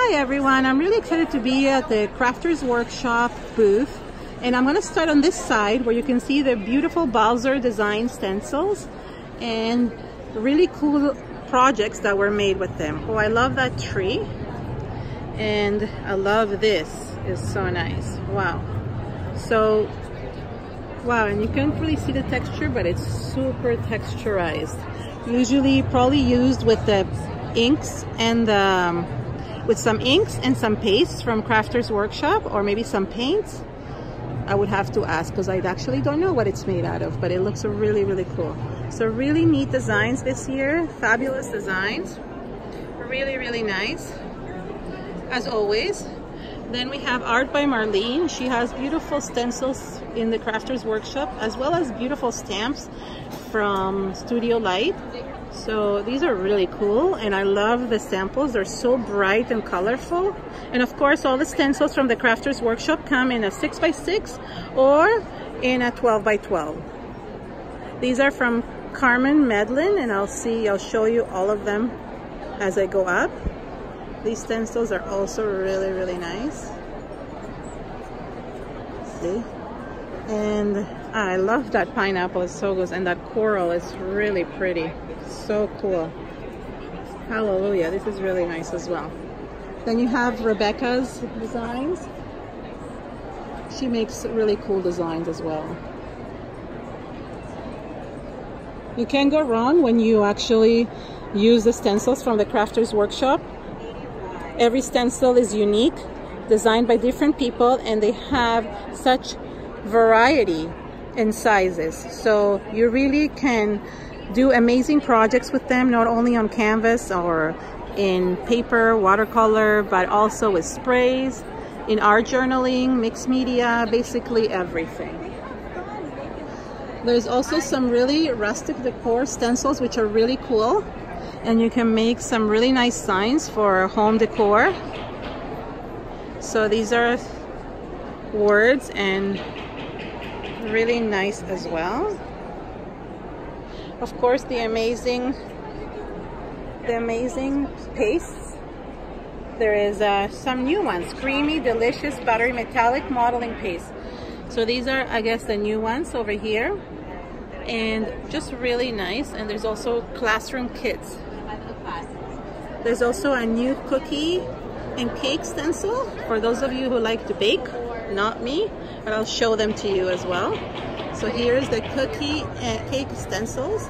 Hi everyone, I'm really excited to be at the Crafters Workshop booth, and I'm going to start on this side where you can see the beautiful Bowser design stencils and really cool projects that were made with them. Oh, I love that tree, and I love this. It's so nice. Wow. So wow, and you can't really see the texture, but it's super texturized. Usually probably used with the inks and with some inks and some pastes from Crafters Workshop, or maybe some paints. I would have to ask because I actually don't know what it's made out of, but it looks really, really cool. So really neat designs this year, fabulous designs, really, really nice, as always. Then we have art by Marlene. She has beautiful stencils in the Crafters Workshop, as well as beautiful stamps from Studio Light. So these are really cool, and I love the samples. They're so bright and colorful. And of course, all the stencils from the Crafters Workshop come in a 6x6 or in a 12x12. These are from Carmen Medlin, and I'll show you all of them as I go up. These stencils are also really, really nice. See? And I love that pineapple, it's so good, and that coral is really pretty. So cool. Hallelujah, this is really nice as well. Then you have Rebecca's designs. She makes really cool designs as well. You can't go wrong when you actually use the stencils from the Crafters Workshop. Every stencil is unique, designed by different people, and they have such variety in sizes. So you really can do amazing projects with them, not only on canvas or in paper, watercolor, but also with sprays, in art journaling, mixed media, basically everything. There's also some really rustic decor stencils which are really cool, and you can make some really nice signs for home decor. So these are words and really nice as well. Of course, the amazing pastes. There is some new ones, creamy, delicious, buttery, metallic modeling paste. So these are, I guess, the new ones over here, and just really nice. And there's also classroom kits. There's also a new cookie and cake stencil for those of you who like to bake, not me, but I'll show them to you as well. So here's the cookie and cake stencils.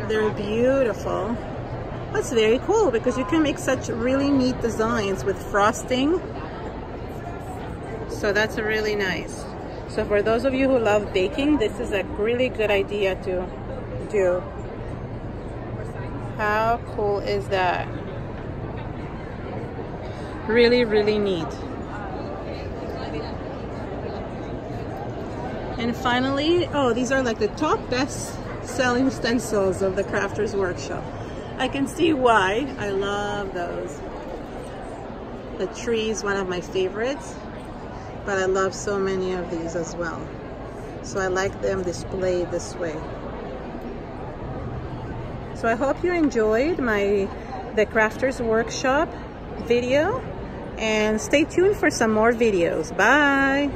They're beautiful. That's very cool because you can make such really neat designs with frosting. So that's really nice. So for those of you who love baking, this is a really good idea to do. How cool is that? Really, really neat. And finally, oh, these are like the top best selling stencils of the Crafters Workshop. I can see why. I love those. The tree is one of my favorites, but I love so many of these as well. So I like them displayed this way. So I hope you enjoyed the Crafters Workshop video, and stay tuned for some more videos. Bye!